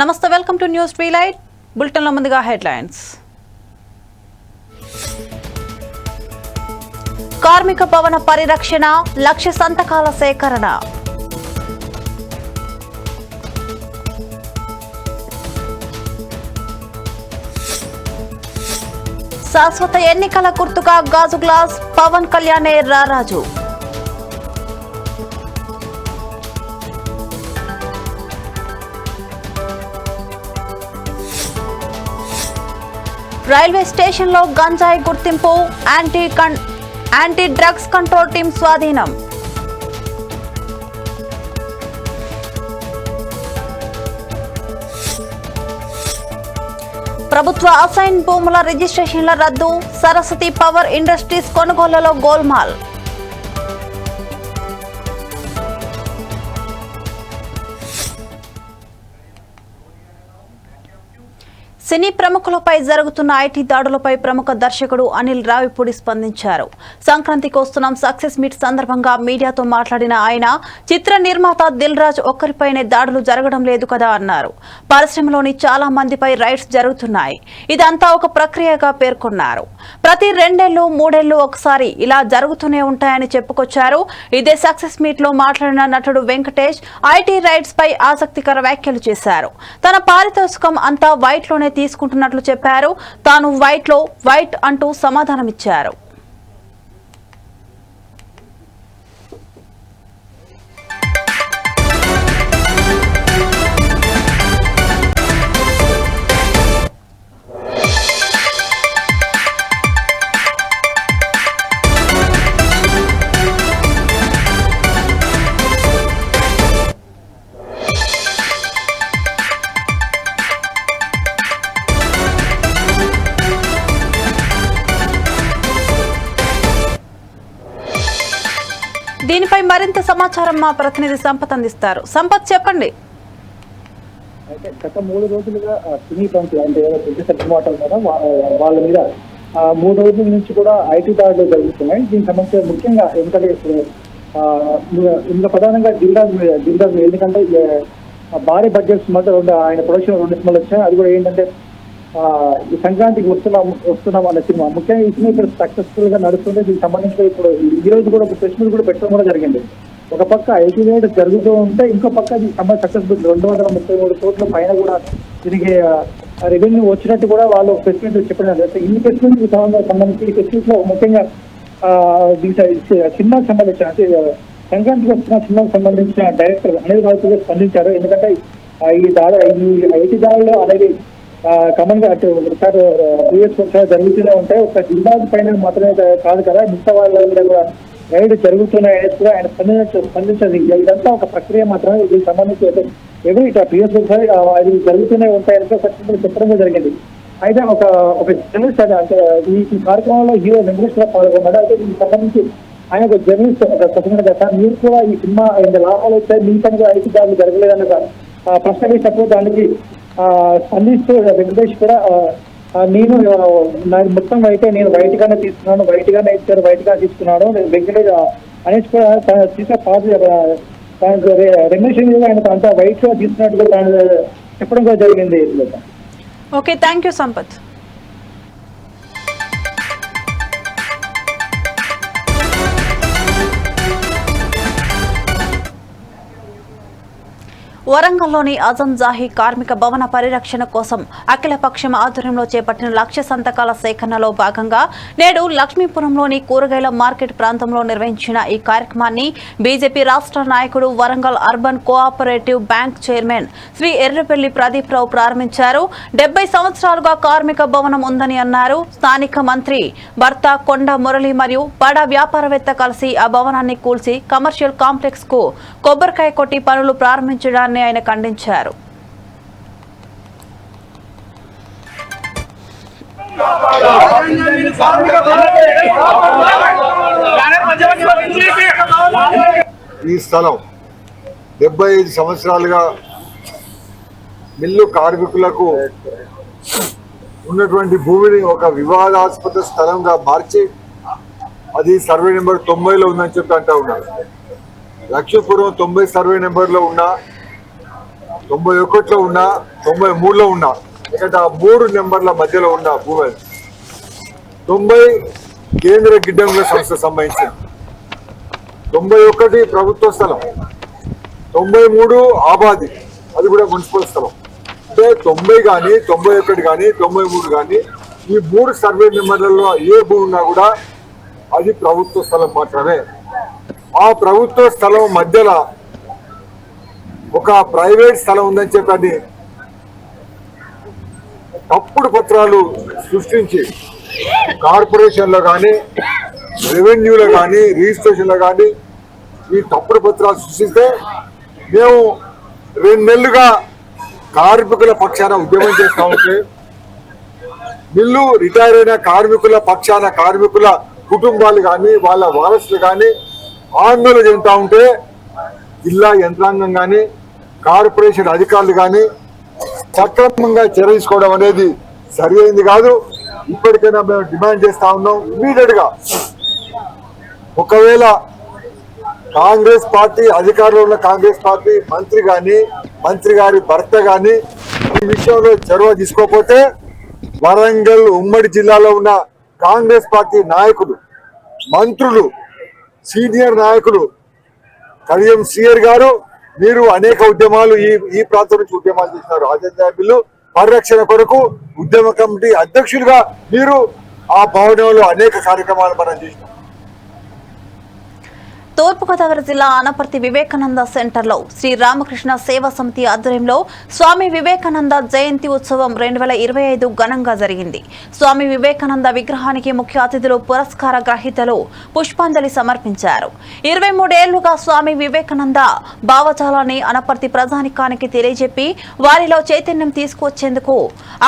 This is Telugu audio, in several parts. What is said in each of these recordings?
నమస్తే, వెల్కమ్ టు న్యూస్ ట్వీలైట్. బులెటిన్లో ముందుగా హెడ్లైన్స్. కార్మిక భవన పరిరక్షణ, 1,00,000 సంతకాల సేకరణ. శాశ్వత ఎన్నికల గుర్తుగా గాజు గ్లాస్, పవన్ కళ్యాణ్ రారాజు. రైల్వే స్టేషన్లో గంజాయి గుర్తింపు, యాంటీ డ్రగ్స్ కంట్రోల్ టీం స్వాధీనం. ప్రభుత్వ అసైన్ భూముల రిజిస్ట్రేషన్ల రద్దు, సరస్వతి పవర్ ఇండస్ట్రీస్ కొనుగోళ్లలో గోల్మాల్. సినీ ప్రముఖులపై జరుగుతున్న ఐటీ దాడులపై ప్రముఖ దర్శకుడు అనిల్ రావిపూడి స్పందించారు. సంక్రాంతికి వస్తున్న సక్సెస్ మీట్ సందర్భంగా మీడియాతో మాట్లాడిన ఆయన, చిత్ర నిర్మాత దిల్ రాజు ఒక్కరిపైనే దాడులు జరగడం లేదు కదా అన్నారు. పరిశ్రమలోని చాలా మందిపై రైడ్స్ జరుగుతున్నాయి, ఇదంతా ఒక ప్రక్రియగా పేర్కొన్నారు. ప్రతి 2 ఏళ్లు 3 ఏళ్లు ఒకసారి ఇలా జరుగుతూనే ఉంటాయని చెప్పుకొచ్చారు. ఇదే సక్సెస్ మీట్ లో మాట్లాడిన నటుడు వెంకటేష్ ఐటీ రైడ్స్ పై ఆసక్తికర వ్యాఖ్యలు చేశారు. తన పారితోషికం అంతా వైట్ లోనే తీసుకుంటున్నట్లు చెప్పారు. తాను వైట్ అంటూ సమాధానమిచ్చారు. దీనిపై మరింత సమాచారం మా ప్రతినిధి సంపత్ అందిస్తారు. సంపత్, చెప్పండి. అయితే గత 3 రోజులుగా సినీ ప్రముఖులు అంటే వాళ్ళ మీద 3 రోజుల నుంచి కూడా ఐటీ దాడులు జరుగుతున్నాయి. దీనికి సంబంధించి ముఖ్యంగా ఎందుకంటే ఇందులో ప్రధానంగా దిల్రాజు ఎందుకంటే భారీ బడ్జెట్స్ మధ్య ఆయన ప్రొడక్షన్ 2 సినిమాలు వచ్చాయి. అది కూడా ఏంటంటే ఈ సంక్రాంతికి వస్తున్నాం అన్న సినిమా. ముఖ్యంగా ఈ సినిమా ఇప్పుడు సక్సెస్ఫుల్ గా నడుస్తుంది. దీనికి సంబంధించి ఇప్పుడు ఈ రోజు కూడా ఒక ప్రెస్ మీట్ కూడా పెట్టడం కూడా జరిగింది. ఒక పక్క ఐటీ రేట్ జరుగుతూ ఉంటే ఇంకో పక్క సక్సెస్ఫుల్ 233 కోట్ల పైన కూడా దీనికి రెవెన్యూ వచ్చినట్టు కూడా వాళ్ళు ప్రెస్ మీట్ చెప్పడం. ఈ ప్రెస్ మీట్ సంబంధించి ఈ ప్రెస్ మీట్ లో ముఖ్యంగా సినిమాకి సంబంధించిన అంటే సంక్రాంతికి వస్తున్న సినిమాకి సంబంధించిన డైరెక్టర్ అనిల్ రావిపూడి స్పందించారు. ఎందుకంటే ఈ ఐటీ దాడులు అనేది కామన్ గా అటు ఒకసారి ప్రీవియస్ ఒకసారి జరుగుతూనే ఉంటాయి. ఒక జిల్లా పైన మాత్రమే కాదు కదా, మిగతా వాళ్ళ మీద కూడా రైడ్ జరుగుతున్నాయని కూడా ఆయన స్పందించదు. ఇదంతా ఒక ప్రక్రియ మాత్రమే. దీనికి సంబంధించి ఎవరు ఇట్లా ప్రీవియస్ ఒకసారి అది జరుగుతూనే ఉంటాయని చెప్పడం జరిగింది. అయితే ఒక జర్నలిస్ట్ అంటే ఈ కార్యక్రమంలో హీరో వెంకటేష్ గారు పాల్గొన్నాడు. అయితే దీనికి సంబంధించి ఆయన ఒక జర్నలిస్ట్ ప్రశ్న సార్, మీరు కూడా ఈ సినిమా లాభాలు వచ్చాయి, మీ పని కూడా ఐటీ దాడులు జరగలేదన్న ప్రశ్న వేసినప్పుడు దానికి స్పందిస్తూ వెంకటేష్ కూడా నేను నాకు మొత్తం అయితే నేను వైట్ గానే తీసుకున్నాను, వైట్ గానే ఇచ్చారు, వైట్ గా తీసుకున్నాను వెంకటేష్ అనేసి కూడా తీసిన రెమ్యూనరేషన్ ఆయన అంతా వైట్ గా తీసుకున్నట్టు చెప్పడం కూడా జరిగింది. Okay, thank you Sampath. వరంగల్లోని అజం జాహీ కార్మిక భవన పరిరక్షణ కోసం అఖిలపక్షం ఆధ్వర్యంలో చేపట్టిన 1,00,000 సంతకాల సేకరణలో భాగంగా నేడు లక్ష్మీపురంలోని కూరగాయల మార్కెట్ ప్రాంతంలో నిర్వహించిన ఈ కార్యక్రమాన్ని బీజేపీ రాష్ట్ర నాయకుడు, Warangal urban cooperative bank chairman Shri Errapalli Pradeep Rao ప్రారంభించారు. 70 సంవత్సరాలుగా కార్మిక భవనం ఉందని అన్నారు. స్థానిక మంత్రి భర్త కొండ మురళి మరియు బడా వ్యాపారవేత్త కలిసి ఆ భవనాన్ని కూల్చి కమర్షియల్ కాంప్లెక్స్ కు కొబ్బరికాయ కొట్టి పనులు ప్రారంభించడాన్ని ఆయన ఖండించారు. ఈ స్థలం 75 సంవత్సరాలుగా మిల్లు కార్మికులకు ఉన్నటువంటి భూమిని ఒక వివాదాస్పద స్థలంగా మార్చి అది సర్వే నెంబర్ 90లో ఉందని చెప్పి అంటా ఉన్నారు. లక్ష్మీపురం 90 సర్వే నెంబర్లో ఉన్న 91లో ఉన్నా 93లో ఉన్నా ఎందుకంటే ఆ 3 నెంబర్ల మధ్యలో ఉన్న భూమి 90 కేంద్ర గిడ్డంగుల సంస్థ సంబంధించింది, 91 ప్రభుత్వ స్థలం, 93 ఆబాది అది కూడా మున్సిపల్ స్థలం. అంటే 90 కానీ 91 కానీ 93 కానీ ఈ 3 సర్వే నెంబర్లలో ఏ భూమి ఉన్నా కూడా అది ప్రభుత్వ స్థలం మాత్రమే. ఆ ప్రభుత్వ స్థలం మధ్యలో ఒక ప్రైవేట్ స్థలం ఉందని చెప్పని తప్పుడు పత్రాలు సృష్టించి కార్పొరేషన్లో కానీ రెవెన్యూలో కానీ రిజిస్ట్రేషన్లో కానీ ఈ తప్పుడు పత్రాలు సృష్టిస్తే మేము 2 నెలలుగా కార్మికుల పక్షాన ఉద్యమం చేస్తా ఉంటే మిల్లు రిటైర్ అయిన కార్మికుల పక్షాన కార్మికుల కుటుంబాలు కానీ వాళ్ళ వారసులు కానీ ఆందోళన చెందుతా ఉంటే జిల్లా యంత్రాంగం కానీ కార్పొరేషన్ అధికారులు కానీ సక్రమంగా చర్య తీసుకోవడం అనేది సరి అయింది కాదు. ఇప్పటికైనా మేము డిమాండ్ చేస్తా ఉన్నాం, ఇమీడియట్ గా ఒకవేళ కాంగ్రెస్ పార్టీ అధికారంలో ఉన్న కాంగ్రెస్ పార్టీ మంత్రి కానీ మంత్రి గారి భర్త కానీ ఈ విషయంలో చొరవ తీసుకోకపోతే వరంగల్ ఉమ్మడి జిల్లాలో ఉన్న కాంగ్రెస్ పార్టీ నాయకులు, మంత్రులు, సీనియర్ నాయకులు కడియం శ్రీయర్ గారు మీరు అనేక ఉద్యమాలు ఈ ప్రాంతం నుంచి ఉద్యమాలు చేసినారు. రాజధాని బిల్లు పరిరక్షణ కొరకు ఉద్యమ కమిటీ అధ్యక్షులుగా మీరు ఆ భవనంలో అనేక కార్యక్రమాలు మనం చేసినాం. తూర్పుగోదావరి జిల్లా అనపర్తి వివేకానంద సెంటర్లో శ్రీ రామకృష్ణ సేవా సమితి ఆధ్వర్యంలో స్వామి వివేకానంద జయంతి ఉత్సవం 2025 ఘనంగా జరిగింది. స్వామి వివేకానంద విగ్రహానికి ముఖ్య అతిథులు పురస్కార గ్రహీతలు పుష్పాంజలి సమర్పించారు. 23 ఏళ్లుగా స్వామి వివేకానంద భావజాలాన్ని అనపర్తి ప్రజానికానికి తెలియజెప్పి వారిలో చైతన్యం తీసుకువచ్చేందుకు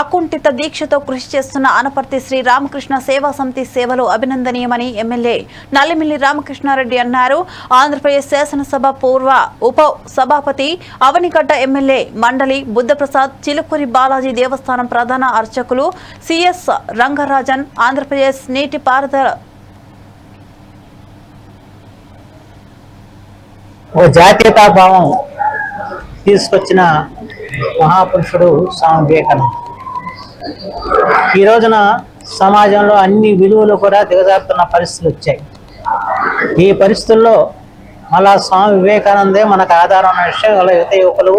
అకుంఠిత దీక్షతో కృషి చేస్తున్న అనపర్తి శ్రీ రామకృష్ణ సేవా సమితి సేవలు అభినందనీయమని ఎమ్మెల్యే నల్లిమిల్లి రామకృష్ణారెడ్డి అన్నారు. ఆంధ్రప్రదేశ్ శాసనసభ పూర్వ ఉప సభాపతి అవనిగడ్డ ఎమ్మెల్యే మండలి బుద్ధప్రసాద్, చిలుకూరి బాలాజీ దేవస్థానం ప్రధాన అర్చకులు సిఎస్ రంగరాజన్, ఆంధ్రప్రదేశ్ నీటిపారుదల జాతీయతాభావం తీసుకొచ్చిన మహాపురుషుడు స్వామి వివేకానంద. ఈ రోజున సమాజంలో అన్ని విలువలు కూడా దిగజారుతున్న పరిస్థితులు వచ్చాయి. ఈ పరిస్థితుల్లో మళ్ళా స్వామి వివేకానందే మనకు ఆధారం అన్న విషయం యువత యువకులు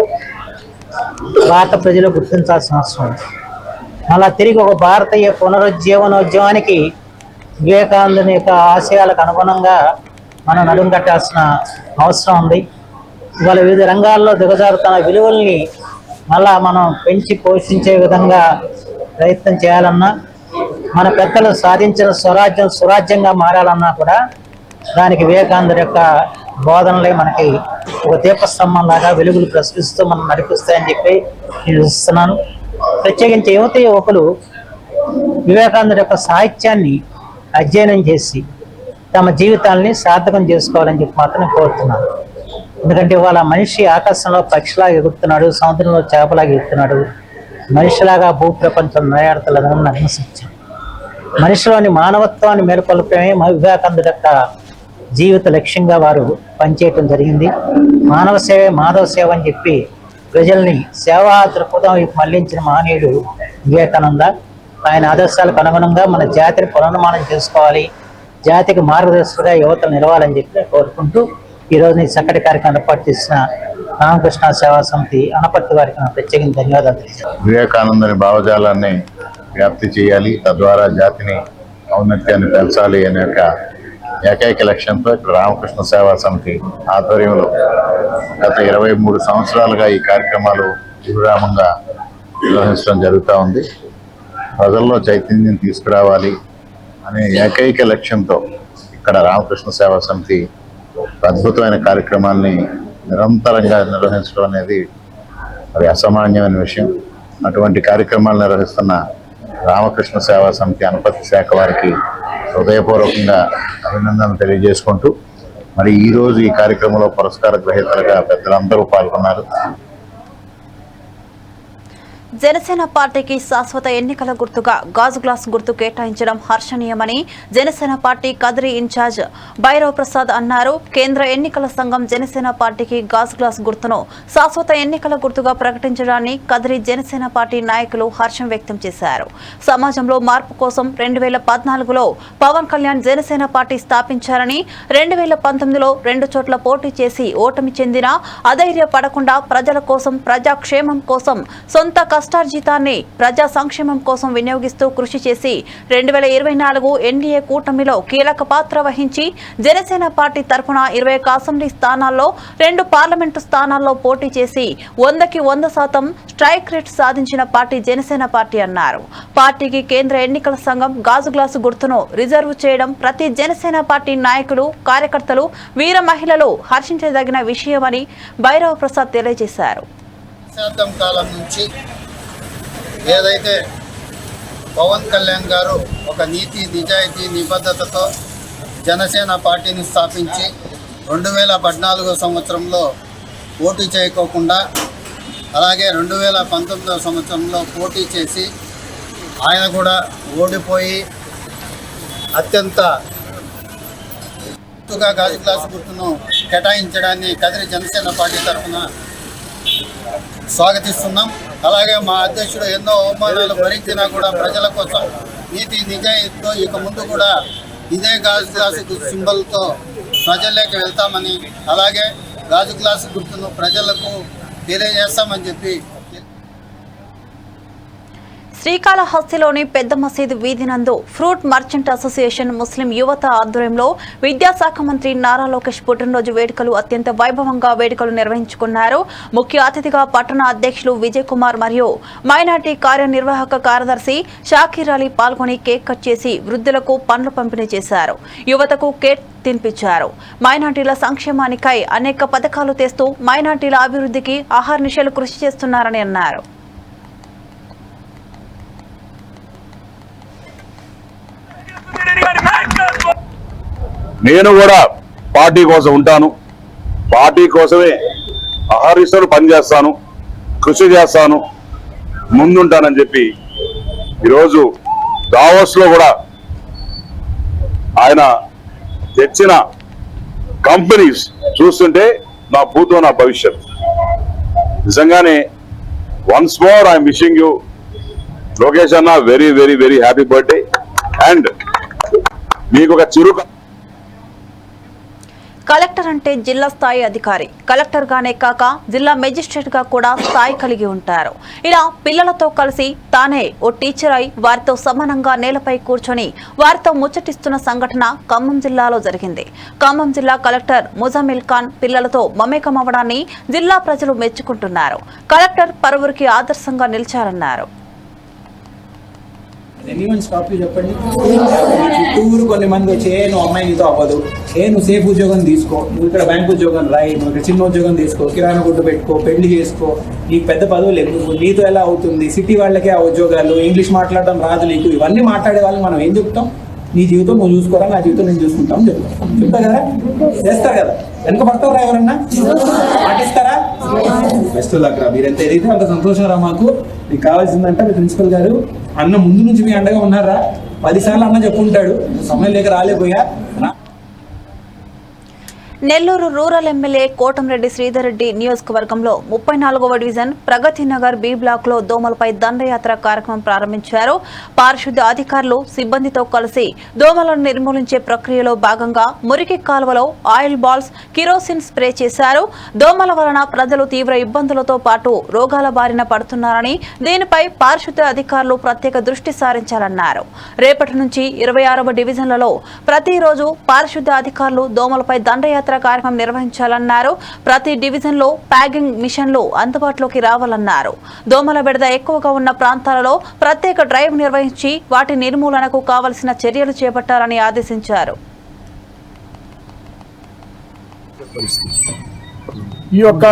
భారత ప్రజలు గుర్తించాల్సిన అవసరం ఉంది. మళ్ళా తిరిగి ఒక భారతీయ పునరుజ్జీవనోద్యమానికి వివేకానందుని యొక్క ఆశయాలకు అనుగుణంగా మనం నడుం కట్టాల్సిన అవసరం ఉంది. ఇవాళ వివిధ రంగాల్లో దిగజారుతున్న విలువల్ని మళ్ళా మనం పెంచి పోషించే విధంగా ప్రయత్నం చేయాలన్నా, మన పెద్దలు సాధించిన స్వరాజ్యం సురాజ్యంగా మారాలన్నా కూడా దానికి వివేకానంద యొక్క బోధనలే మనకి ఒక దీపస్తంభం లాగా వెలుగులు ప్రసరిస్తూ మనం నడిపిస్తాయని చెప్పి నేను చూస్తున్నాను. ప్రత్యేకించి యువకులు వివేకానంద యొక్క సాహిత్యాన్ని అధ్యయనం చేసి తమ జీవితాలని సార్థకం చేసుకోవాలని చెప్పి మాత్రం కోరుతున్నాను. ఎందుకంటే ఇవాళ మనిషి ఆకాశంలో పక్షిలాగా ఎగురుతున్నాడు, సముద్రంలో చేపలాగా ఎగురుతున్నాడు, మనిషిలాగా భూప్రపంచం నయాడతలను నగ్నసించాడు. మనిషిలోని మానవత్వాన్ని మేలుకొల్పడమే వివేకానంద యొక్క జీవిత లక్ష్యంగా వారు పనిచేయటం జరిగింది. మానవ సేవే మాధవ సేవ అని చెప్పి ప్రజల్ని సేవా దృక్పథం మళ్లించిన మహనీయుడు వివేకానంద. ఆయన ఆదర్శాలకు అనుగుణంగా మన జాతిని పునర్నిర్మాణం చేసుకోవాలి, జాతికి మార్గదర్శకుగా యువతలు నిలవాలని చెప్పి కోరుకుంటూ ఈరోజు ఈ చక్కటి కార్యక్రమం ఏర్పాటు చేసిన రామకృష్ణ సేవా సమితి అనపర్తి వారికి ప్రత్యేకంగా ధన్యవాదాలు తెలియజేస్తాను. వివేకానందని భావజాలాన్ని వ్యాప్తి చేయాలి, తద్వారా జాతిని ఔన్నత్యాన్ని పెంచాలి అనే ఏకైక లక్ష్యంతో ఇక్కడ రామకృష్ణ సేవా సమితి ఆధ్వర్యంలో గత 23 సంవత్సరాలుగా ఈ కార్యక్రమాలు విరామంగా నిర్వహించడం జరుగుతూ ఉంది. ప్రజల్లో చైతన్యం తీసుకురావాలి అనే ఏకైక లక్ష్యంతో ఇక్కడ రామకృష్ణ సేవా సమితి అద్భుతమైన కార్యక్రమాల్ని నిరంతరంగా నిర్వహించడం అనేది మరి అసామాన్యమైన విషయం. అటువంటి కార్యక్రమాలు నిర్వహిస్తున్న రామకృష్ణ సేవా సమితి అనపర్తి శాఖ వారికి హృదయపూర్వకంగా అభినందనలు తెలియజేసుకుంటూ మరి ఈరోజు ఈ కార్యక్రమంలో పురస్కార గ్రహీతలుగా పెద్దలందరూ పాల్గొన్నారు. జనసేన పార్టీకి శాశ్వత ఎన్నికల గుర్తుగా గాజు గ్లాస్ గుర్తు కేటాయించడం హర్షణీయమని జనసేన పార్టీ కదిరి ఇన్ఛార్జ్ భైరవ్ ప్రసాద్ అన్నారు. కేంద్ర ఎన్నికల సంఘం జనసేన పార్టీకి గాజు గ్లాస్ గుర్తును శాశ్వత ఎన్నికల గుర్తుగా ప్రకటించడాన్ని కదిరి జనసేన పార్టీ నాయకులు హర్షం వ్యక్తం చేశారు. సమాజంలో మార్పు కోసం 2014లో పవన్ కళ్యాణ్ జనసేన పార్టీ స్థాపించారని 2019లో 2 చోట్ల పోటీ చేసి ఓటమి చెందినా అధైర్య పడకుండా ప్రజల కోసం ప్రజాక్షేమం కోసం సొంత కష్టార్జితాన్ని ప్రజా సంక్షేమం కోసం వినియోగిస్తూ కృషి చేసి 2024 ఎన్డీఏ కూటమిలో కీలక పాత్ర వహించి జనసేన పార్టీ తరఫున 21 అసెంబ్లీ స్థానాల్లో 2 పార్లమెంటు స్థానాల్లో పోటీ చేసి 100కి 100% స్ట్రైక్ రేట్ సాధించిన పార్టీ జనసేన పార్టీ అన్నారు. పార్టీకి కేంద్ర ఎన్నికల సంఘం గాజు గ్లాసు గుర్తును రిజర్వ్ చేయడం ప్రతి జనసేన పార్టీ నాయకులు కార్యకర్తలు వీర మహిళలు హర్షించదగిన విషయమని భైరవ్ ప్రసాద్ తెలియజేశారు. శాతం కాలం నుంచి ఏదైతే పవన్ కళ్యాణ్ గారు ఒక నీతి నిజాయితీ నిబద్ధతతో జనసేన పార్టీని స్థాపించి 2014 సంవత్సరంలో పోటీ చేయకోకుండా అలాగే 2019 సంవత్సరంలో పోటీ చేసి ఆయన కూడా ఓడిపోయి అత్యంత గాజు గ్లాసు గుర్తును కేటాయించడాన్ని కదిరి జనసేన పార్టీ తరఫున స్వాగతిస్తున్నాం. అలాగే మా అధ్యక్షుడు ఎన్నో అవమానాలు భరించినా కూడా ప్రజల కోసం నీతి నిజాయితీతో ఇక ముందు కూడా ఇదే గాజు గ్లాసు సింబల్తో ప్రజల్లోకి వెళ్తామని అలాగే గాజు గ్లాసు గుర్తును ప్రజలకు తెలియజేస్తామని చెప్పి శ్రీకాళహస్తిలోని పెద్ద మసీదు వీధి నందు ఫ్రూట్ మర్చెంట్ అసోసియేషన్ ముస్లిం యువత ఆధ్వర్యంలో విద్యాశాఖ మంత్రి నారా లోకేష్ పుట్టినరోజు వేడుకలు అత్యంత వైభవంగా వేడుకలు నిర్వహించుకున్నారు. ముఖ్య అతిథిగా పట్టణ అధ్యక్షులు విజయ్ కుమార్ మరియు మైనార్టీ కార్యనిర్వాహక కార్యదర్శి షాకీర్ అలీ పాల్గొని కేక్ కట్ చేసి వృద్ధులకు పండ్లు పంపిణీ చేశారు. యువతకు కేక్ తినిపించారు. మైనార్టీల సంక్షేమానికై అనేక పథకాలు తెస్తూ మైనార్టీల అభివృద్ధికి అహర్నిశలు కృషి చేస్తున్నారని అన్నారు. నేను కూడా పార్టీ కోసం ఉంటాను, పార్టీ కోసమే అహర్నిశలు పనిచేస్తాను, కృషి చేస్తాను, ముందుంటానని చెప్పి ఈరోజు దావోస్లో కూడా ఆయన తెచ్చిన కంపెనీస్ చూస్తుంటే నా భూతో నా భవిష్యత్. నిజంగానే once more I'm wishing you Lokesh అన్న very very very happy birthday. And మీకు ఒక చిరు కలెక్టర్ అంటే జిల్లా స్థాయి అధికారి. కలెక్టర్ గానే కాక జిల్లా మెజిస్ట్రేట్ గా కూడా స్థాయి కలిగి ఉంటారు. ఇలా పిల్లలతో కలిసి తానే ఓ టీచర్ అయి వారితో సమానంగా నేలపై కూర్చొని వారితో ముచ్చటిస్తున్న సంఘటన ఖమ్మం జిల్లాలో జరిగింది. ఖమ్మం జిల్లా కలెక్టర్ ముజామిల్ ఖాన్ పిల్లలతో మమేకమవడాన్ని జిల్లా ప్రజలు మెచ్చుకుంటున్నారు. కలెక్టర్ పలువురికి ఆదర్శంగా నిలిచారన్నారు. చెప్పండి, చుట్టూరు కొన్ని మంది వచ్చి నువ్వు అమ్మాయి నీతో అవ్వదు, నువ్వు సేఫ్ ఉద్యోగం తీసుకో, నువ్వు ఇక్కడ బ్యాంక్ ఉద్యోగం రాయి, నువ్వు ఇక్కడ చిన్న ఉద్యోగం తీసుకో, కిరాణా కొట్టు పెట్టుకో, పెళ్లి చేసుకో, నీకు పెద్ద పదవులు ఎందుకు, నీతో ఎలా అవుతుంది, సిటీ వాళ్ళకే ఆ ఉద్యోగాలు, ఇంగ్లీష్ మాట్లాడడం రాదు నీకు, ఇవన్నీ మాట్లాడే వాళ్ళకి మనం ఏం చెప్తాం? నీ జీవితం నువ్వు చూసుకోరా, నా జీవితం నేను చూసుకుంటాం చెప్తా కదా, చేస్తారు కదా. వెనక పడతారా ఎవరన్నా? పాటిస్తారా? బెస్ట్ లక్ రా. మీరు ఎంత ఎదిగితే అంత సంతోషం రా. మాకు మీకు కావాల్సిందంటే మీ ప్రిన్సిపల్ గారు అన్న ముందు నుంచి మీ అండగా ఉన్నారా? 10 సార్లు అన్న చెప్పుంటాడు, సమయం లేక రాలేపోయా. నెల్లూరు రూరల్ ఎమ్మెల్యే కోటంరెడ్డి శ్రీధర్ రెడ్డి నియోజకవర్గంలో 34వ division Pragathi Nagar B block లో దోమలపై దండయాత్ర కార్యక్రమం ప్రారంభించారు. పారిశుద్ధ్య అధికారులు సిబ్బందితో కలిసి దోమలను నిర్మూలించే ప్రక్రియలో భాగంగా మురికి కాలువలో ఆయిల్ బాల్స్, కిరోసిన్ స్ప్రే చేశారు. దోమల వలన ప్రజలు తీవ్ర ఇబ్బందులతో పాటు రోగాల బారిన పడుతున్నారని, దీనిపై పారిశుద్ధ్య అధికారులు ప్రత్యేక దృష్టి సారించాలన్నారు. రేపటి నుంచి 26వ డివిజన్లలో ప్రతిరోజు పారిశుద్ధ్య అధికారులు దోమలపై దండయాత్ర కార్యక్రమం నిర్వహించాలన్నారు. ప్రతి డివిజన్ లో ప్యాగింగ్ మిషన్లు అందుబాటులోకి రావాలన్నారు. దోమల బెడద ఎక్కువగా ఉన్న ప్రాంతాలలో ప్రత్యేక డ్రైవ్ నిర్వహించి వాటి నిర్మూలనకు కావలసిన చర్యలు చేపట్టాలని ఆదేశించారు. ఈ యొక్క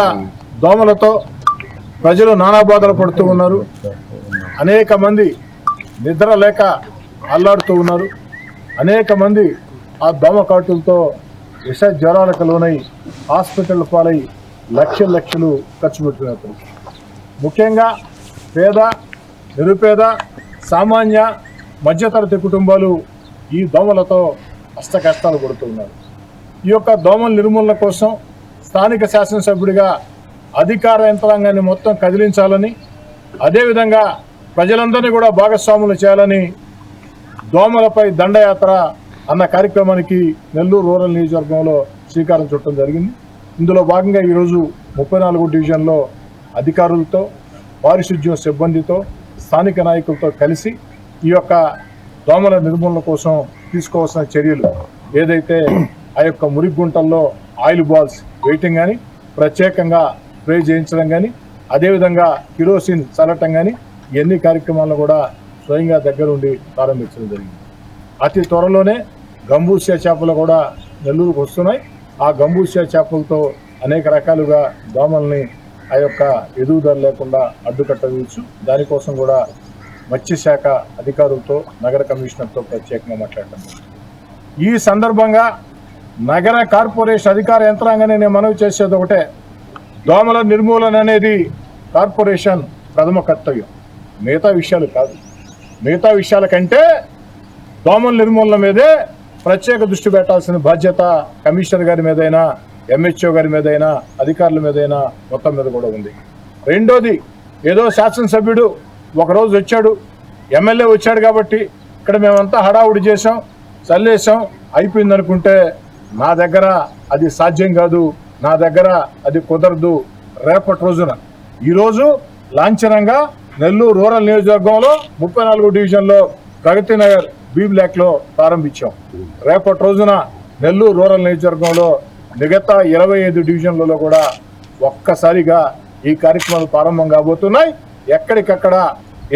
దోమలతో ప్రజలు నానా బాధలు పడుతూ ఉన్నారు. అనేక మంది నిద్ర లేక అల్లాడుతూ ఉన్నారు. అనేక మంది ఆ దోమ కాటులతో విష జ్వరాలకు లోనై హాస్పిటల్ పాలై లక్షలు ఖర్చు పెడుతున్నారు. ముఖ్యంగా పేద, నిరుపేద, సామాన్య, మధ్యతరగతి కుటుంబాలు ఈ దోమలతో అష్ట కష్టాలు పడుతున్నారు. ఈ యొక్క దోమల నిర్మూలన కోసం స్థానిక శాసనసభ్యుడిగా అధికార యంత్రాంగాన్ని మొత్తం కదిలించాలని, అదేవిధంగా ప్రజలందరినీ కూడా భాగస్వాములు చేయాలని దోమలపై దండయాత్ర అన్న కార్యక్రమానికి నెల్లూరు రూరల్ నియోజకవర్గంలో శ్రీకారం చుట్టడం జరిగింది. ఇందులో భాగంగా ఈరోజు 34 డివిజన్లో అధికారులతో, పారిశుద్ధ్యం సిబ్బందితో, స్థానిక నాయకులతో కలిసి ఈ యొక్క దోమల నిర్మూలన కోసం తీసుకోవాల్సిన చర్యలు ఏదైతే ఆ యొక్క మురిగుంటల్లో ఆయిల్ బాల్స్ వేయటం కానీ, ప్రత్యేకంగా స్ప్రే చేయించడం కానీ, అదేవిధంగా కిరోసిన్ చల్లటం కానీ, ఇవన్నీ కార్యక్రమాలను కూడా స్వయంగా దగ్గరుండి ప్రారంభించడం జరిగింది. అతి త్వరలోనే గంబూసియా చేపలు కూడా నెల్లూరుకు వస్తున్నాయి. ఆ గంబూసియా చేపలతో అనేక రకాలుగా దోమల్ని ఆ యొక్క ఎదుగుదల లేకుండా అడ్డుకట్టవచ్చు. దానికోసం కూడా మత్స్యశాఖ అధికారులతో, నగర కమిషనర్తో ప్రత్యేకంగా మాట్లాడటం. ఈ సందర్భంగా నగర కార్పొరేషన్ అధికార యంత్రాంగాన్ని నేను మనవి చేసేది ఒకటే, దోమల నిర్మూలన అనేది కార్పొరేషన్ ప్రథమ కర్తవ్యం, మిగతా విషయాలు కాదు. మిగతా విషయాల కంటే దోమల నిర్మూలన మీదే ప్రత్యేక దృష్టి పెట్టాల్సిన బాధ్యత కమిషనర్ గారి మీదైనా, ఎంహెచ్ఓ గారి మీదైనా, అధికారుల మీదైనా మొత్తం మీద కూడా ఉంది. రెండోది, ఏదో శాసనసభ్యుడు ఒకరోజు వచ్చాడు, ఎమ్మెల్యే వచ్చాడు కాబట్టి ఇక్కడ మేమంతా హడావుడి చేసాం, చల్లేసాం, అయిపోయింది అనుకుంటే నా దగ్గర అది సాధ్యం కాదు, నా దగ్గర అది కుదరదు. రేపటి రోజున ఈరోజు లాంఛనంగా నెల్లూరు రూరల్ నియోజకవర్గంలో 34 డివిజన్లో ప్రగతి నగర్ బి బ్లాక్లో ప్రారంభించాం. రేపటి రోజున నెల్లూరు రూరల్ నియోజకవర్గంలో మిగతా 25 డివిజన్లలో కూడా ఒక్కసారిగా ఈ కార్యక్రమాలు ప్రారంభం కాబోతున్నాయి. ఎక్కడికక్కడ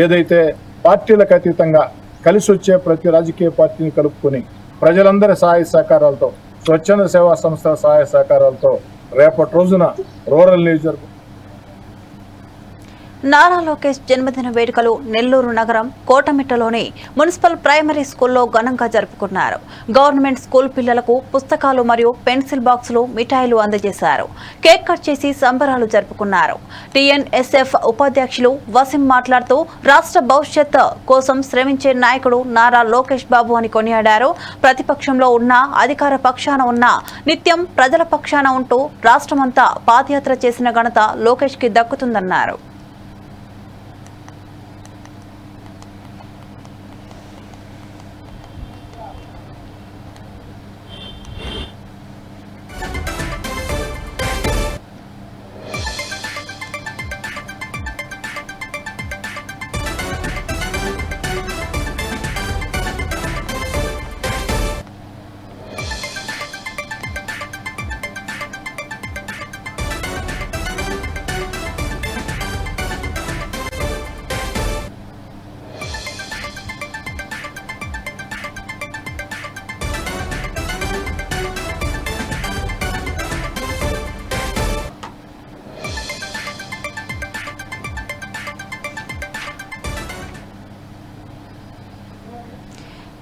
ఏదైతే పార్టీలకు అతీతంగా కలిసి వచ్చే ప్రతి రాజకీయ పార్టీని కలుపుకొని ప్రజలందరి సహాయ సహకారాలతో, స్వచ్ఛంద సేవా సంస్థల సహాయ సహకారాలతో రేపటి రోజున రూరల్ నియోజకవర్గం నారా లోకేష్ జన్మదిన వేడుకలు నెల్లూరు నగరం కోటమిట్టలోని మున్సిపల్ ప్రైమరీ స్కూల్లో ఘనంగా జరుపుకున్నారు. గవర్నమెంట్ స్కూల్ పిల్లలకు పుస్తకాలు మరియు పెన్సిల్ బాక్సులు, మిఠాయిలు అందజేశారు. కేక్ కట్ చేసి సంబరాలు జరుపుకున్నారు. టీఎన్ఎస్ఎఫ్ ఉపాధ్యక్షులు వసీం మాట్లాడుతూ రాష్ట్ర భవిష్యత్ కోసం శ్రమించే నాయకుడు నారా లోకేష్ బాబు అని కొనియాడారు. ప్రతిపక్షంలో ఉన్న, అధికార పక్షాన ఉన్న, నిత్యం ప్రజల పక్షాన ఉంటూ రాష్ట్రమంతా పాదయాత్ర చేసిన ఘనత లోకేష్ కి దక్కుతుందన్నారు.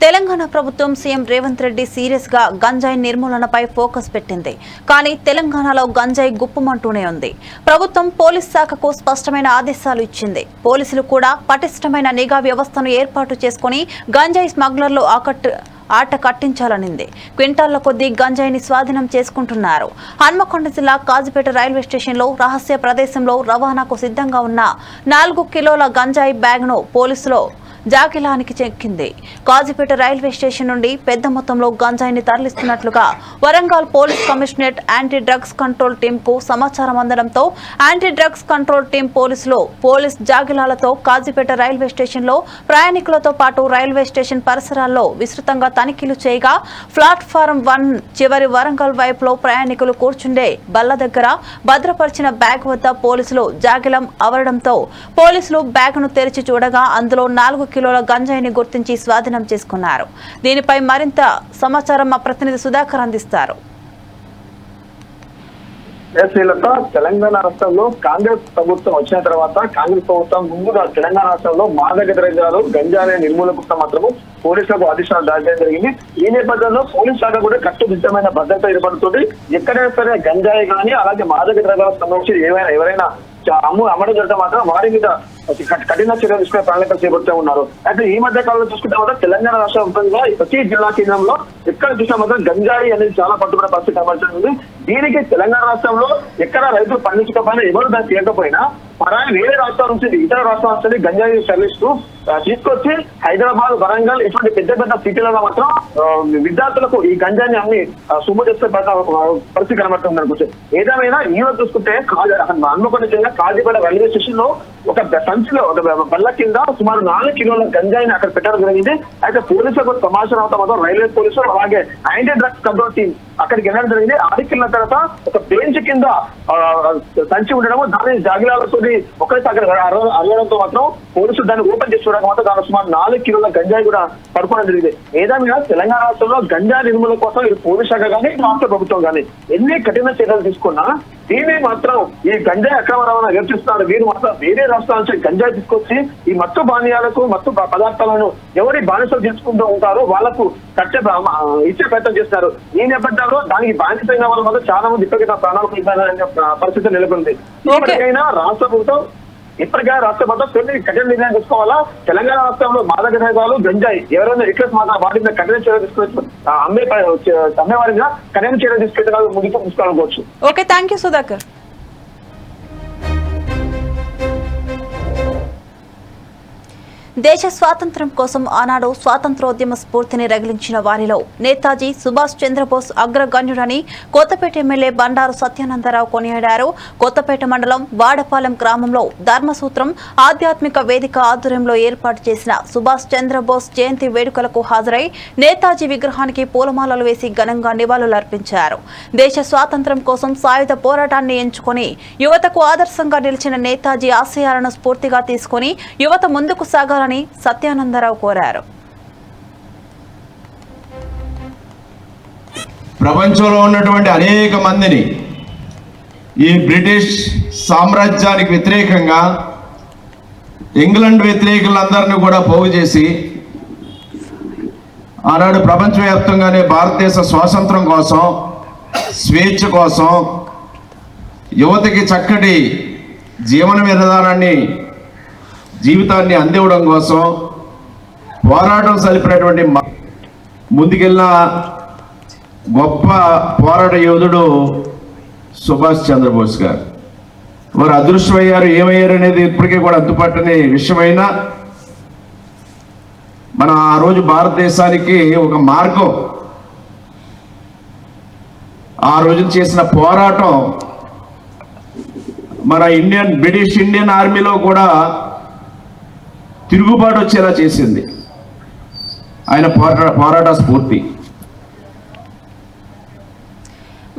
తెలంగాణ ప్రభుత్వం సీఎం రేవంత్ రెడ్డి సీరియస్ గా గంజాయి నిర్మూలనపై ఫోకస్ పెట్టింది. కానీ తెలంగాణలో గంజాయి గుప్పుమంటూనే ఉంది. ప్రభుత్వం పోలీస్ శాఖకు స్పష్టమైన ఆదేశాలు ఇచ్చింది. పోలీసులు కూడా పటిష్టమైన నిఘా వ్యవస్థను ఏర్పాటు చేసుకుని గంజాయి స్మగ్లర్లు ఆట కట్టించాలనింది. క్వింటాళ్ల కొద్దీ గంజాయిని స్వాధీనం చేసుకుంటున్నారు. హన్మకొండ జిల్లా కాజీపేట రైల్వే స్టేషన్లో రహస్య ప్రదేశంలో రవాణాకు సిద్ధంగా ఉన్న 4 కిలోల గంజాయి బ్యాగ్ను పోలీసులు జాగిలానికి చెక్కింది. కాజీపేట రైల్వే స్టేషన్ నుండి పెద్ద మొత్తంలో గంజాయిని తరలిస్తున్నట్లుగా Warangal police commissionerate anti drugs control team కు సమాచారం అందడంతో anti drugs control team police జాగిలాలతో కాజీపేట రైల్వే స్టేషన్ లో ప్రయాణికులతో పాటు రైల్వే స్టేషన్ పరిసరాల్లో విస్తృతంగా తనిఖీలు చేయగా ప్లాట్ఫారం 1 చివరి వరంగల్ వైపులో ప్రయాణికులు కూర్చుండే బల్ల దగ్గర భద్రపరిచిన బ్యాగ్ వద్ద పోలీసులు జాగిలం అవడంతో పోలీసులు బ్యాగ్ను తెరిచి చూడగా అందులో 4 కిలోల గంజాయిని గుర్తించి స్వాధీనం చేసుకున్నారు. దీనిపై మరింత సమాచారం మా ప్రతినిధి సుధాకర్ అందిస్తారు. తెలంగాణ రాష్ట్రంలో కాంగ్రెస్ ప్రభుత్వం వచ్చిన తర్వాత కాంగ్రెస్ ప్రభుత్వం ముందుగా తెలంగాణ రాష్ట్రంలో మాదక ద్రవ్యాలు గంజాయి నిర్మూలన కోసం మాత్రము పోలీసులకు ఆదేశాలు జారీ చేయడం జరిగింది. ఈ నేపథ్యంలో పోలీస్ శాఖ కూడా కట్టుదిట్టమైన భద్రత ఏర్పడుతుంది. ఎక్కడైనా సరే గంజాయి కానీ అలాగే మాదక ద్రవ్యాలకు సంబంధించి ఎవరైనా అమ్మడం జరిగితే మాత్రం వారి మీద కఠిన చర్యలు తీసుకునే ప్రణాళిక చేపడుతూ ఉన్నారు. అయితే ఈ మధ్య కాలంలో చూసుకుంటే మాత్రం తెలంగాణ రాష్ట్ర వ్యాప్తంగా ప్రతి జిల్లా కేంద్రంలో ఎక్కడ చూసినా మాత్రం గంజాయి అనేది చాలా పట్టుబడే పరిస్థితి కనబడుతుంది. దీనికి తెలంగాణ రాష్ట్రంలో ఎక్కడ రైతులు పండించకపోయినా ఎవరు దాన్ని చేయకపోయినా పరాయి వేరే రాష్ట్రాల నుంచి ఇతర రాష్ట్రాల నుంచి గంజాయి తరలిస్తూ తీసుకొచ్చి హైదరాబాద్, వరంగల్ ఇటువంటి పెద్ద పెద్ద సిటీలలో మాత్రం విద్యార్థులకు ఈ గంజాయిని అన్ని సుమ్ము చేసే పరిస్థితి కనబడుతుంది అనుకుంటే. ఏదేమైనా ఈ రోజు చూసుకుంటే హన్మకొండ జిల్లా కాజీపేట రైల్వే స్టేషన్ లో ఒక సంచిలో ఒక బల్ల కింద సుమారు 4 కిలోల గంజాయిని అక్కడ పెట్టడం జరిగింది. అయితే పోలీసులకు సమాచారం అవుతా మాత్రం రైల్వే పోలీసులు అలాగే యాంటీ డ్రగ్స్ కంట్రోల్ టీం అక్కడికి వెళ్ళడం జరిగింది. ఆడికెళ్ళిన తర్వాత ఒక బెంచ్ కింద సంచి ఉండడము, దాని జాగిలాలతో ఒకరితో అక్కడ అరవడంతో మాత్రం పోలీసులు దాన్ని ఓపెన్ చేసి చూడడం మాత్రం దాని సుమారు 4 కిలోల గంజాయి కూడా పడుకోవడం జరిగింది. ఏదైనా తెలంగాణ రాష్ట్రంలో గంజాయి నిర్మూలన కోసం ఈ పోలీస్ శాఖ కానీ రాష్ట్ర ప్రభుత్వం కానీ ఎన్ని కఠిన చర్యలు తీసుకున్నా దీన్ని మాత్రం ఈ గంజాయి అక్రమ రవాణా నిర్వహిస్తున్నారు. వీరు మాత్రం వేరే రాష్ట్రాల నుంచి గంజాయి తీసుకొచ్చి ఈ మత్తు పానీయాలకు, మత్తు పదార్థాలను ఎవరి బానిసలు తీసుకుంటూ ఉంటారో వాళ్లకు ఇచ్చే ప్రయత్నం చేస్తున్నారు. ఈ నేపథ్యంలో దానికి బానిసైన వాళ్ళ వల్ల చాలా మంది ఇప్పటికీ ప్రాణాలు కోల్పోయిన పరిస్థితి నెలకొంది. ఇప్పటికైనా రాష్ట్ర ప్రభుత్వం కొన్ని కఠిన నిర్ణయం తీసుకోవాలా. తెలంగాణ రాష్ట్రంలో మాదక ద్రవ్యాలు, గంజాయి ఎవరైనా రిక్వెస్ట్ మాత్రం వాటి మీద కఠిన చర్యలు తీసుకుని అమ్మే వారిగా కఠిన చర్యలు తీసుకెళ్తే ముందుకు తీసుకోవాలనుకోవచ్చు. Okay, thank you Sudhakar. దేశ స్వాతంత్ర్యం కోసం ఆనాడు స్వాతంత్రోద్యమ స్ఫూర్తిని రగిలించిన వారిలో నేతాజీ సుభాష్ చంద్రబోస్ అగ్రగణ్యుడని కొత్తపేట ఎమ్మెల్యే బండారు సత్యానందరావు కొనియాడారు. కొత్తపేట మండలం వాడపాలెం గ్రామంలో ధర్మసూత్రం ఆధ్యాత్మిక వేదిక ఆధ్వర్యంలో ఏర్పాటు చేసిన సుభాష్ చంద్రబోస్ జయంతి వేడుకలకు హాజరై నేతాజీ విగ్రహానికి పూలమాలలు వేసి ఘనంగా నివాళులర్పించారు. దేశ స్వాతంత్ర్యం కోసం సాయుధ పోరాటాన్ని ఎంచుకొని యువతకు ఆదర్శంగా నిలిచిన నేతాజీ ఆశయాలను స్ఫూర్తిగా తీసుకుని యువత ముందుకు సాగాలని సత్యానందరావు కోరారు. ప్రపంచంలో ఉన్నటువంటి అనేక మందిని ఈ బ్రిటిష్ సామ్రాజ్యానికి వ్యతిరేకంగా ఇంగ్లాండ్ వ్యతిరేకులందరినీ కూడా పోగు చేసి ఆనాడు ప్రపంచవ్యాప్తంగానే భారతదేశ స్వాతంత్రం కోసం, స్వేచ్ఛ కోసం, యువతకి చక్కటి జీవన విధానాన్ని, జీవితాన్ని అందివ్వడం కోసం పోరాటం సలిపినటువంటి ముందుకెళ్ళిన గొప్ప పోరాట యోధుడు సుభాష్ చంద్రబోస్ గారు. వారు అదృశ్యమయ్యారు, ఏమయ్యారు అనేది ఇప్పటికీ కూడా అంతుపట్టని విషయమైనా మనం ఆ రోజు భారతదేశానికి ఒక మార్గం, ఆ రోజు చేసిన పోరాటం మన బ్రిటిష్ ఇండియన్ ఆర్మీలో కూడా తిరుగుబాటు వచ్చేలా చేసింది ఆయన పోరాట స్ఫూర్తి.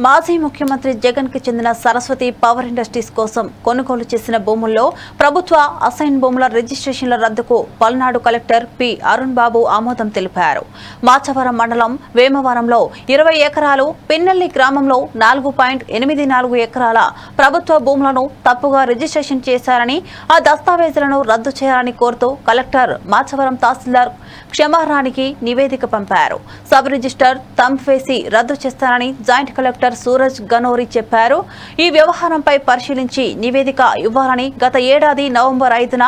మాజీ ముఖ్యమంత్రి జగన్ కి చెందిన సరస్వతి పవర్ ఇండస్ట్రీస్ కోసం కొనుగోలు చేసిన భూముల్లో ప్రభుత్వ అసైన్ భూముల రిజిస్ట్రేషన్ల రద్దుకు పల్నాడు కలెక్టర్ పి అరుణ్ బాబు ఆమోదం తెలిపారు. మాచవరం మండలం వేమవరంలో 20 ఎకరాలు, పిన్నెల్లి గ్రామంలో 4.84 ఎకరాల ప్రభుత్వ భూములను తప్పుగా రిజిస్ట్రేషన్ చేశారని, ఆ దస్తావేజులను రద్దు చేయాలని కోరుతూ కలెక్టర్ మాచవరం తహసీల్దార్ క్షమారానికి నివేదిక పంపారు. సబ్ రిజిస్టర్ తంబ్ వేసి రద్దు చేస్తారని జాయింట్ కలెక్టర్ సూరజ్ గనోరి చెప్పారు. ఈ వ్యవహారంపై పరిశీలించి నివేదిక ఇవ్వాలని గత ఏడాది నవంబర్ 5న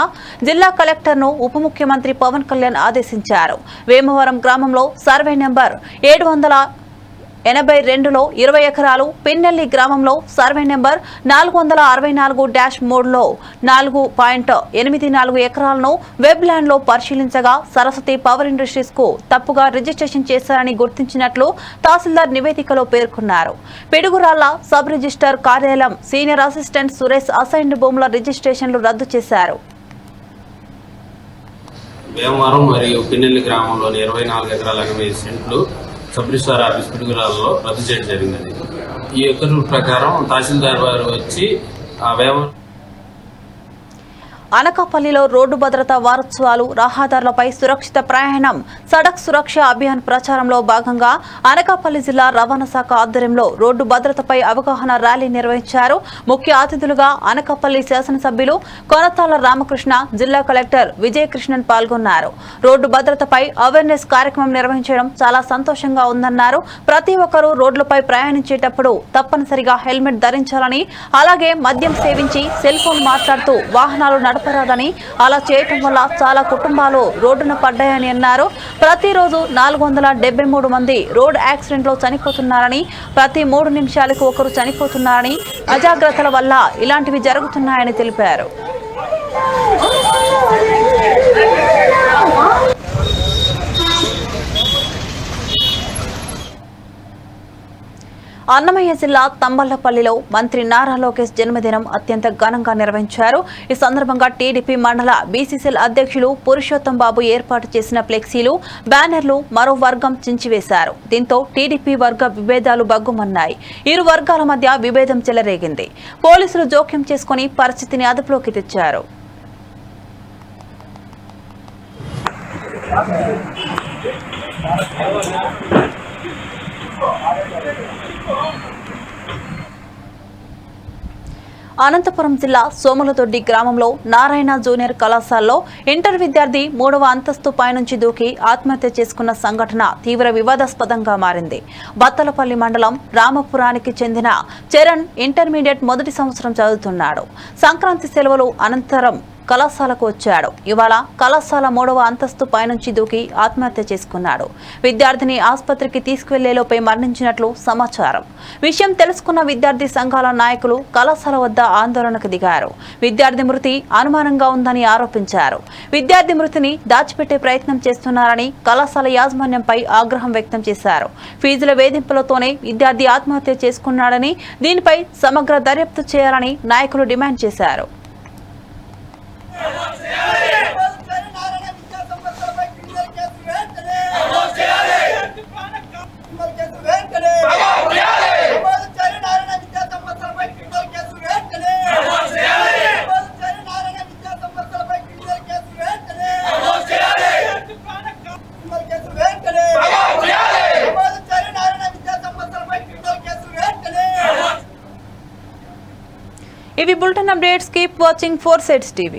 జిల్లా కలెక్టర్ను ఉప ముఖ్యమంత్రి పవన్ కళ్యాణ్ ఆదేశించారు. వేమవరం గ్రామంలో సర్వే నెంబర్ 782లో 20 ఎకరాలు, పిన్నెల్లి గ్రామంలో సర్వే నెంబర్ 464-3లో 4.84 ఎకరాలను వెబ్ ల్యాండ్ లో పరిశీలించగా సరస్వతి పవర్ ఇండస్ట్రీస్ కు తప్పుగా రిజిస్ట్రేషన్ చేశారని గుర్తించినట్లు తహసీల్దార్ నివేదికలో పేర్కొన్నారు. పిడుగురాళ్ల సబ్ రిజిస్టర్ కార్యాలయం సీనియర్ అసిస్టెంట్ సురేష్ అసైన్డ్ భూముల రిజిస్ట్రేషన్లు రద్దు చేశారు. వేమవరం మరియు పిన్నెల్లి గ్రామంలోని 24 ఎకరాల 80 సెంట్లు సబ్ రిజిస్టార్ ఆఫీస్ పిడుగురాల్లో రద్దు చేయడం జరిగింది. ఈ ఉత్తర్వుల ప్రకారం తహసీల్దార్ వారు వచ్చి అనకాపల్లిలో రోడ్డు భద్రతా వారోత్సవాలు, రహదారులపై సురక్షిత ప్రయాణం, సడక్ సురక్ష అభియాన్ ప్రచారంలో భాగంగా అనకాపల్లి జిల్లా రవాణా శాఖ ఆధ్వర్యంలో రోడ్డు భద్రతపై అవగాహన ర్యాలీ నిర్వహించారు. ముఖ్య అతిథులుగా అనకాపల్లి శాసనసభ్యులు కొనతాల రామకృష్ణ, జిల్లా కలెక్టర్ విజయకృష్ణన్ పాల్గొన్నారు. రోడ్డు భద్రతపై అవేర్నెస్ కార్యక్రమం నిర్వహించడం చాలా సంతోషంగా ఉందన్నారు. ప్రతి ఒక్కరూ రోడ్లపై ప్రయాణించేటప్పుడు తప్పనిసరిగా హెల్మెట్ ధరించాలని, అలాగే మద్యం సేవించి సెల్ ఫోన్ మాట్లాడుతూ వాహనాలు నడపరాదని, అలా చేయటం వల్ల చాలా కుటుంబాలు రోడ్డున పడ్డాయని అన్నారు. ప్రతిరోజు 473 మంది రోడ్ యాక్సిడెంట్లో చనిపోతున్నారని, ప్రతి 3 నిమిషాలకు ఒకరు చనిపోతున్నారని, అజాగ్రత్తల వల్ల ఇలాంటివి జరుగుతున్నాయని తెలిపారు. అన్నమయ్య జిల్లా తంబళ్లపల్లిలో మంత్రి నారా లోకేష్ జన్మదినం అత్యంత ఘనంగా నిర్వహించారు. ఈ సందర్భంగా టీడీపీ మండల బీసీసీఎల్ అధ్యక్షులు పురుషోత్తం బాబు ఏర్పాటు చేసిన ఫ్లెక్సీలు, బ్యానర్లు మరో వర్గం చించివేశారు. దీంతో టీడీపీ వర్గ విభేదాలు బగ్గుమన్నాయి. ఇరు వర్గాల మధ్య విభేదం చెలరేగింది. పోలీసులు జోక్యం చేసుకుని పరిస్థితిని అదుపులోకి తెచ్చారు. అనంతపురం జిల్లా సోములదొడ్డి గ్రామంలో నారాయణ జూనియర్ కళాశాలలో ఇంటర్ విద్యార్థి 3వ అంతస్తు పైనుంచి దూకి ఆత్మహత్య చేసుకున్న సంఘటన తీవ్ర వివాదాస్పదంగా మారింది. బత్తలపల్లి మండలం రామపురానికి చెందిన చరణ్ ఇంటర్మీడియట్ మొదటి సంవత్సరం చదువుతున్నాడు. సంక్రాంతి సెలవులు అనంతరం కళాశాలకు వచ్చాడు. ఇవాళ కళాశాల 3వ అంతస్తు పైనుంచి దూకి ఆత్మహత్య చేసుకున్నాడు. విద్యార్థిని ఆసుపత్రికి తీసుకువెళ్లేలోపై మరణించినట్లు సమాచారం. విషయం తెలుసుకున్న విద్యార్థి సంఘాల నాయకులు కళాశాల వద్ద ఆందోళనకు దిగారు. విద్యార్థి మృతి అనుమానంగా ఉందని ఆరోపించారు. విద్యార్థి మృతిని దాచిపెట్టే ప్రయత్నం చేస్తున్నారని కళాశాల యాజమాన్యంపై ఆగ్రహం వ్యక్తం చేశారు. ఫీజుల వేధింపులతోనే విద్యార్థి ఆత్మహత్య చేసుకున్నాడని, దీనిపై సమగ్ర దర్యాప్తు చేయాలని నాయకులు డిమాండ్ చేశారు. ఇవి bulletin updates. Keep watching 4 Sides TV.